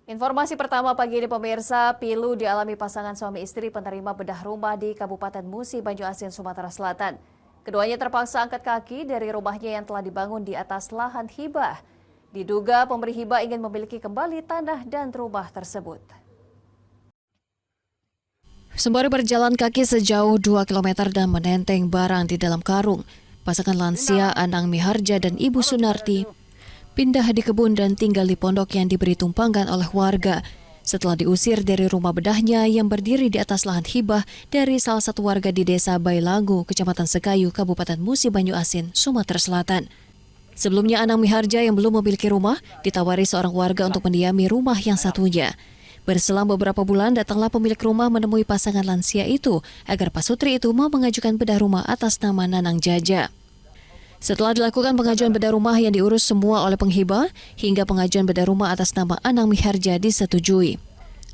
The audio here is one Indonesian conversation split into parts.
Informasi pertama pagi ini pemirsa, pilu dialami pasangan suami istri penerima bedah rumah di Kabupaten Musi, Banyu-Asin, Sumatera Selatan. Keduanya terpaksa angkat kaki dari rumahnya yang telah dibangun di atas lahan hibah. Diduga pemberi hibah ingin memiliki kembali tanah dan rumah tersebut. Sembari berjalan kaki sejauh 2 km dan menenteng barang di dalam karung, pasangan lansia Anang Miharja dan Ibu Sunarti pindah di kebun dan tinggal di pondok yang diberi tumpangan oleh warga setelah diusir dari rumah bedahnya yang berdiri di atas lahan hibah dari salah satu warga di Desa Bailagu, Kecamatan Sekayu, Kabupaten Musi, Banyu-Asin, Sumatera Selatan. Sebelumnya Anang Miharja yang belum memiliki rumah ditawari seorang warga untuk mendiami rumah yang satunya. Berselang beberapa bulan datanglah pemilik rumah menemui pasangan lansia itu agar pasutri itu mau mengajukan bedah rumah atas nama Nanang Jaja. Setelah dilakukan pengajuan bedah rumah yang diurus semua oleh penghibah, hingga pengajuan bedah rumah atas nama Anang Miharja disetujui.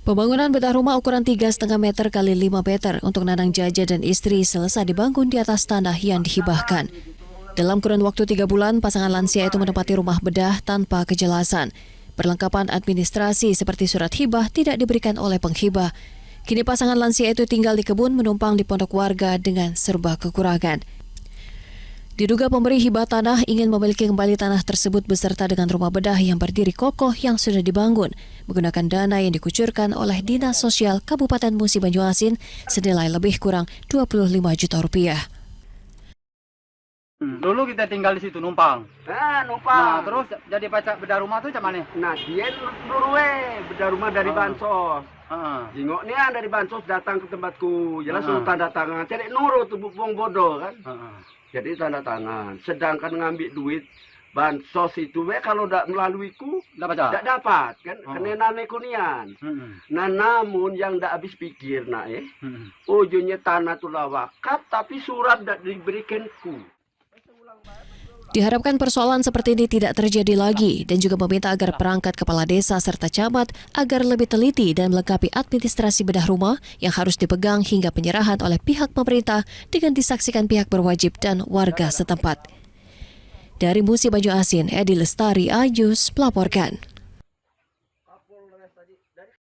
Pembangunan bedah rumah ukuran 3,5 meter x 5 meter untuk Nanang Jaja dan istri selesai dibangun di atas tanah yang dihibahkan. Dalam kurun waktu 3 bulan, pasangan lansia itu menempati rumah bedah tanpa kejelasan. Perlengkapan administrasi seperti surat hibah tidak diberikan oleh penghibah. Kini pasangan lansia itu tinggal di kebun menumpang di pondok warga dengan serba kekurangan. Diduga pemberi hibah tanah ingin memiliki kembali tanah tersebut beserta dengan rumah bedah yang berdiri kokoh yang sudah dibangun menggunakan dana yang dikucurkan oleh Dinas Sosial Kabupaten Musi Banyu-Asin senilai lebih kurang 25 juta rupiah. Dulu kita tinggal di situ numpang. Numpang. Nah, terus jadi pacak bedah rumah tuh macam mana? Nah, dia dulu bedah rumah dari Bansos. Jingok nih dari Bansos datang ke tempatku. Jelas suruh tanda tangan. Cari nurut tuh buang bodoh kan. Jadi tanda tangan. Sedangkan ngambil duit Bansos itu kalau tidak melalui ku tidak dapat kan. Kena mekunian. Nah, namun yang tidak habis pikir ujungnya tanah tu wakaf tapi surat tidak diberikan ku. Diharapkan persoalan seperti ini tidak terjadi lagi dan juga meminta agar perangkat kepala desa serta camat agar lebih teliti dan melengkapi administrasi bedah rumah yang harus dipegang hingga penyerahan oleh pihak pemerintah dengan disaksikan pihak berwajib dan warga setempat. Dari Musi Banyu-Asin, Edi Lestari Ayus melaporkan.